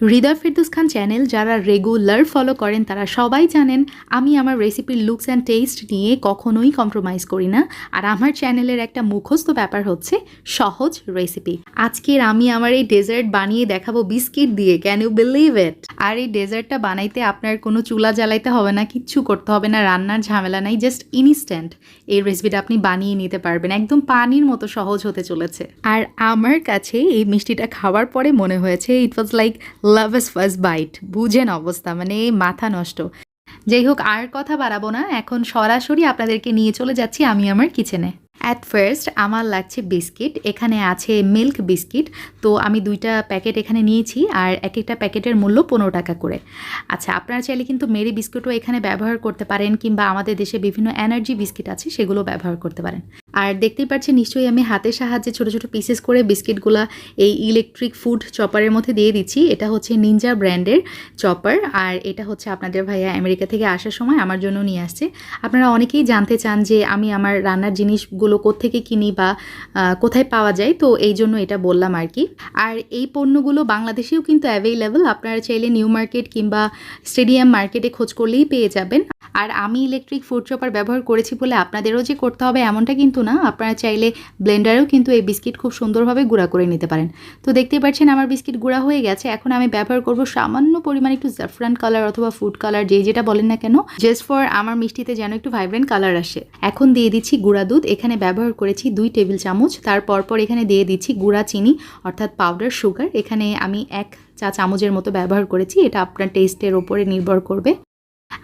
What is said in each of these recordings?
হৃদয় ফেরদৌস খান channel যারা regular follow করেন তারা সবাই জানেন আমি আমার রেসিপির লুকস অ্যান্ড টেস্ট নিয়ে কখনোই কম্প্রোমাইজ করি না। আর আমার চ্যানেলের একটা মুখস্থ ব্যাপার হচ্ছে সহজ রেসিপি। আজকের আমি আমার এই ডেজার্ট বানিয়ে দেখাবো বিস্কিট দিয়ে, ক্যান ইউ বিলিভ ইট? আর এই ডেজার্টটা বানাইতে আপনার কোনো চুলা জ্বালাইতে হবে না, কিচ্ছু করতে হবে না, রান্নার ঝামেলা নাই, জাস্ট ইনস্ট্যান্ট এই রেসিপিটা আপনি বানিয়ে নিতে পারবেন। একদম পানির মতো সহজ হতে চলেছে। আর আমার কাছে এই মিষ্টিটা খাওয়ার পরে মনে হয়েছে it was like love is first bite. বুঝেন অবস্থা, মানে মাথা নষ্ট। যাই হোক, আর কথা বাড়াবো না, এখন সরাসরি আপনাদেরকে নিয়ে চলে যাচ্ছি আমি আমার কিচেনে। অ্যাট ফার্স্ট আমার লাগছে বিস্কিট। এখানে আছে মিল্ক বিস্কিট, তো আমি 2টা প্যাকেট এখানে নিয়েছি, আর এক একটা প্যাকেটের মূল্য 15 টাকা করে। আচ্ছা, আপনারা চাইলে কিন্তু মেরি বিস্কুটও এখানে ব্যবহার করতে পারেন, কিংবা আমাদের দেশে বিভিন্ন এনার্জি বিস্কিট আছে সেগুলো ব্যবহার করতে পারেন। আর দেখতেই পাচ্ছেন নিশ্চয়ই আমি হাতের সাহায্যে ছোটো ছোটো পিসেস করে বিস্কিটগুলো এই ইলেকট্রিক ফুড চপারের মধ্যে দিয়ে দিচ্ছি। এটা হচ্ছে নিনজা ব্র্যান্ডের চপার, আর এটা হচ্ছে আপনাদের ভাইয়া আমেরিকা থেকে আসার সময় আমার জন্য নিয়ে আসছে। আপনারা অনেকেই জানতে চান যে আমি আমার রান্নার জিনিসগুলো কোত্থেকে কিনি বা কোথায় পাওয়া যায়, তো এই জন্য এটা বললাম আর কি। আর এই পণ্যগুলো বাংলাদেশেও কিন্তু অ্যাভেইলেবল, আপনারা চাইলে নিউ মার্কেট কিংবা স্টেডিয়াম মার্কেটে খোঁজ করলেই পেয়ে যাবেন। আর আমি ইলেকট্রিক ফুড চপার ব্যবহার করেছি বলে আপনাদেরও যে করতে হবে এমনটা কিন্তু না, আপনারা চাইলে ব্লেন্ডারেও কিন্তু এই বিস্কিট খুব সুন্দরভাবে গুঁড়া করে নিতে পারেন। তো দেখতেই পাচ্ছেন আমার বিস্কিট গুঁড়া হয়ে গেছে। এখন আমি ব্যবহার করব সামান্য পরিমাণে একটু জাফরান কালার অথবা ফুড কালার, যেটা বলেন না কেন, জাস্ট ফর আমার মিষ্টিতে যেন একটু ভাইব্রেন্ট কালার আসে। এখন দিয়ে দিচ্ছি গুঁড়া দুধ। এখানে ব্যবহার করেছি 2 টেবিল চামচ। তারপর এখানে দিয়ে দিচ্ছি গুঁড়া চিনি অর্থাৎ পাউডার সুগার। এখানে আমি 1 চা চামচের মতো ব্যবহার করেছি, এটা আপনার টেস্টের ওপরে নির্ভর করবে।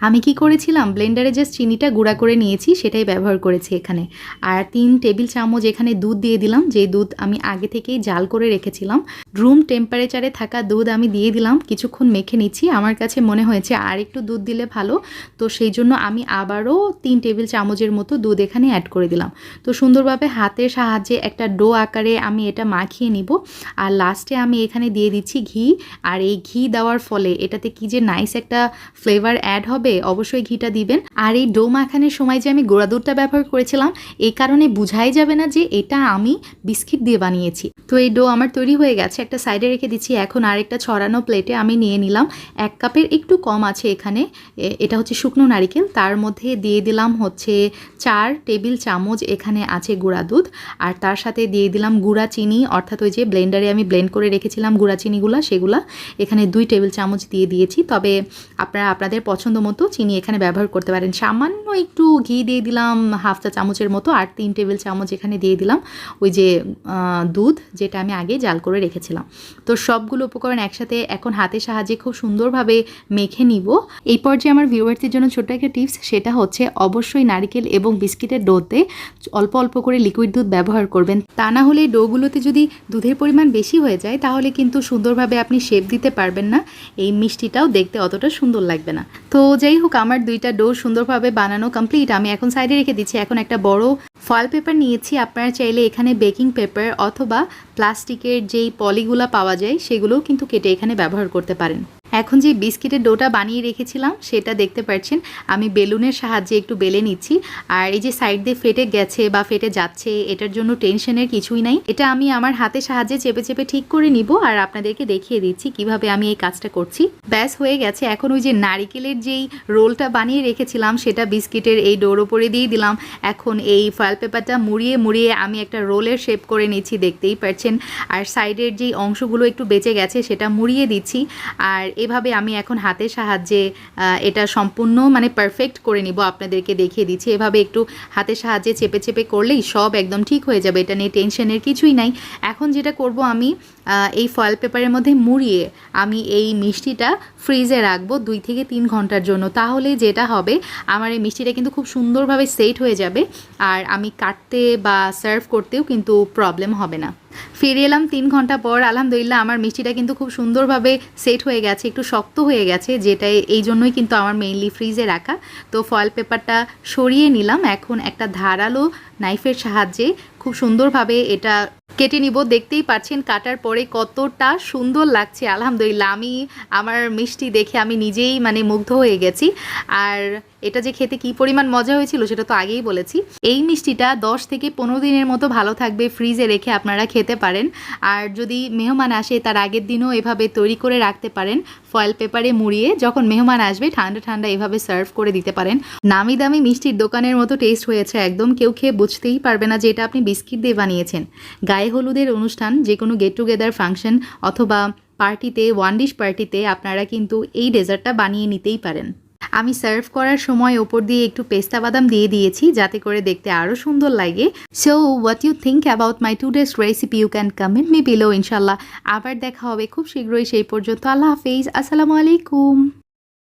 আমি কি করেছিলাম, ব্লেন্ডারে জাস্ট চিনিটা গুঁড়া করে নিয়েছি, সেটাই ব্যবহার করেছি এখানে। আর 3 টেবিল চামচ এখানে দুধ দিয়ে দিলাম, যে দুধ আমি আগে থেকেই জাল করে রেখেছিলাম। রুম টেম্পারেচারে থাকা দুধ আমি দিয়ে দিলাম, কিছুক্ষণ মেখে নিচ্ছি। আমার কাছে মনে হয়েছে আর একটু দুধ দিলে ভালো, তো সেই জন্য আমি আবারও 3 টেবিল চামচের মতো দুধ এখানে অ্যাড করে দিলাম। তো সুন্দরভাবে হাতের সাহায্যে একটা ডো আকারে আমি এটা মাখিয়ে নিব। আর লাস্টে আমি এখানে দিয়ে দিচ্ছি ঘি। আর এই ঘি দেওয়ার ফলে এটাতে কি যে নাইস একটা ফ্লেভার অ্যাড হবে, অবশ্যই ঘিটা দিবেন। আর এই ডো মাখানোর সময় যে আমি গুঁড়া দুধটা ব্যবহার করেছিলাম, এই কারণে বুঝাই যাবে না যে এটা আমি বিস্কিট দিয়ে বানিয়েছি। তো এই ডো আমার তৈরি হয়ে গেছে, একটা সাইডে রেখে দিচ্ছি। এখন আরেকটা ছড়ানো প্লেটে আমি নিয়ে নিলাম 1 কাপের একটু কম আছে এখানে, এটা হচ্ছে শুকনো নারিকেল। তার মধ্যে দিয়ে দিলাম হচ্ছে 4 টেবিল চামচ এখানে আছে গুঁড়া দুধ, আর তার সাথে দিয়ে দিলাম গুঁড়া চিনি, অর্থাৎ ওই যে ব্লেন্ডারে আমি ব্লেন্ড করে রেখেছিলাম গুঁড়া চিনিগুলো, সেগুলা এখানে 2 টেবিল চামচ দিয়ে দিয়েছি। তবে আপনারা আপনাদের পছন্দ মতো চিনি এখানে ব্যবহার করতে পারেন। সামান্য একটু ঘি দিয়ে দিলাম 1/2 চা চামচের মতো, আর 3 টেবিল চামচ এখানে দিয়ে দিলাম ওই যে দুধ, যেটা আমি আগে জাল করে রেখেছিলাম। তো সবগুলো উপকরণ একসাথে এখন হাতের সাহায্যে খুব সুন্দরভাবে মেখে নিব। এই পর্যায়ে আমার ভিউয়ারদের জন্য ছোট্ট একটা টিপস, সেটা হচ্ছে অবশ্যই নারকেল এবং বিস্কিটের ডোতে অল্প অল্প করে লিকুইড দুধ ব্যবহার করবেন। তা না হলে ডোগুলোতে যদি দুধের পরিমাণ বেশি হয়ে যায় তাহলে কিন্তু সুন্দরভাবে আপনি শেপ দিতে পারবেন না, এই মিষ্টিটাও দেখতে অতটা সুন্দর লাগবে না। তো যাই হোক, আমার 2টা ডো সুন্দরভাবে বানানো কমপ্লিট। আমি এখন সাইডে রেখে দিচ্ছি। এখন একটা বড় ফয়েল পেপার নিয়েছি। আপনারা চাইলে এখানে বেকিং পেপার অথবা প্লাস্টিকের যেই পলিগুলা পাওয়া যায় সেগুলোও কিন্তু কেটে এখানে ব্যবহার করতে পারেন। এখন যে বিস্কিটের ডোটা বানিয়ে রেখেছিলাম সেটা দেখতে পাচ্ছেন আমি বেলুনের সাহায্যে একটু বেলে নিচ্ছি। আর এই যে সাইড দিয়ে ফেটে গেছে বা ফেটে যাচ্ছে, এটার জন্য টেনশনের কিছুই নাই। এটা আমি আমার হাতের সাহায্যে চেপে চেপে ঠিক করে নিব, আর আপনাদেরকে দেখিয়ে দিচ্ছি কিভাবে আমি এই কাজটা করছি। ব্যাস হয়ে গেছে। এখন ওই যে নারিকেলের যেই রোলটা বানিয়ে রেখেছিলাম সেটা বিস্কিটের এই ডোর ওপরে দিয়ে দিলাম। এখন এই ফয়েল পেপারটা মুড়িয়ে মুড়িয়ে আমি একটা রোলের শেপ করে নিচ্ছি, দেখতেই পাচ্ছেন। আর সাইডের যেই অংশগুলো একটু বেঁচে গেছে সেটা মুড়িয়ে দিচ্ছি। আর এভাবে আমি এখন হাতের সাহায্যে এটা সম্পূর্ণ মানে পারফেক্ট করে নিব, আপনাদেরকে দেখিয়ে দিচ্ছি। এভাবে একটু হাতের সাহায্যে চেপে চেপে করলেই সব একদম ঠিক হয়ে যাবে, এটা নিয়ে টেনশনের কিছুই নাই। এখন যেটা করব, আমি এই ফয়েল পেপারের মধ্যে মুড়িয়ে আমি এই মিষ্টিটা ফ্রিজে রাখবো 2 থেকে 3 ঘন্টার জন্য। তাহলে যেটা হবে, আমার এই মিষ্টিটা কিন্তু খুব সুন্দরভাবে সেট হয়ে যাবে, আর আমি কাটতে বা সার্ভ করতেও কিন্তু প্রবলেম হবে না। ফিরে এলাম 3 ঘন্টা পর। আলহামদুলিল্লাহ আমার মিষ্টিটা কিন্তু খুব সুন্দরভাবে সেট হয়ে গেছে, একটু শক্ত হয়ে গেছে, যেটা এই জন্যই কিন্তু আমার মেইনলি ফ্রিজে রাখা। তো ফয়েল পেপারটা সরিয়ে নিলাম। এখন একটা ধারালো নাইফের সাহায্যে খুব সুন্দরভাবে এটা কেটে নিব। দেখতেই পাচ্ছেন কাটার পরে কতটা সুন্দর লাগছে, আলহামদুলিল্লাহ। আমি আমার মিষ্টি দেখে আমি নিজেই মানে মুগ্ধ হয়ে গেছি। আর এটা যে খেতে কি পরিমাণ মজা হয়েছিল সেটা তো আগেই বলেছি। এই মিষ্টিটা 10 থেকে 15 দিনের মতো ভালো থাকবে, ফ্রিজে রেখে আপনারা খেতে পারেন। আর যদি মেহমান আসে তার আগের দিনও এভাবে তৈরি করে রাখতে পারেন, ফয়েল পেপারে মুড়িয়ে। যখন মেহমান আসবে ঠান্ডা ঠান্ডা এভাবে সার্ভ করে দিতে পারেন। নামি দামি মিষ্টির দোকানের মতো টেস্ট হয়েছে একদম, কেউ খেয়ে বুঝতেই পারবে না যে এটা আপনি বিস্কিট দিয়ে বানিয়েছেন। গায়ে হলুদের অনুষ্ঠান, যে কোনো গেট টুগেদার ফাংশন অথবা পার্টিতে, ওয়ান ডিশ পার্টিতে আপনারা কিন্তু এই ডেজার্টটা বানিয়ে নিতেই পারেন। আমি সার্ভ করার সময় ওপর দিয়ে একটু পেস্তা বাদাম দিয়ে দিয়েছি যাতে করে দেখতে আরও সুন্দর লাগে। So what you think about my today's recipe, you can comment me below. ইনশাল্লাহ আবার দেখা হবে খুব শীঘ্রই। সেই পর্যন্ত আল্লাহ হাফেজ, আসসালামু আলাইকুম।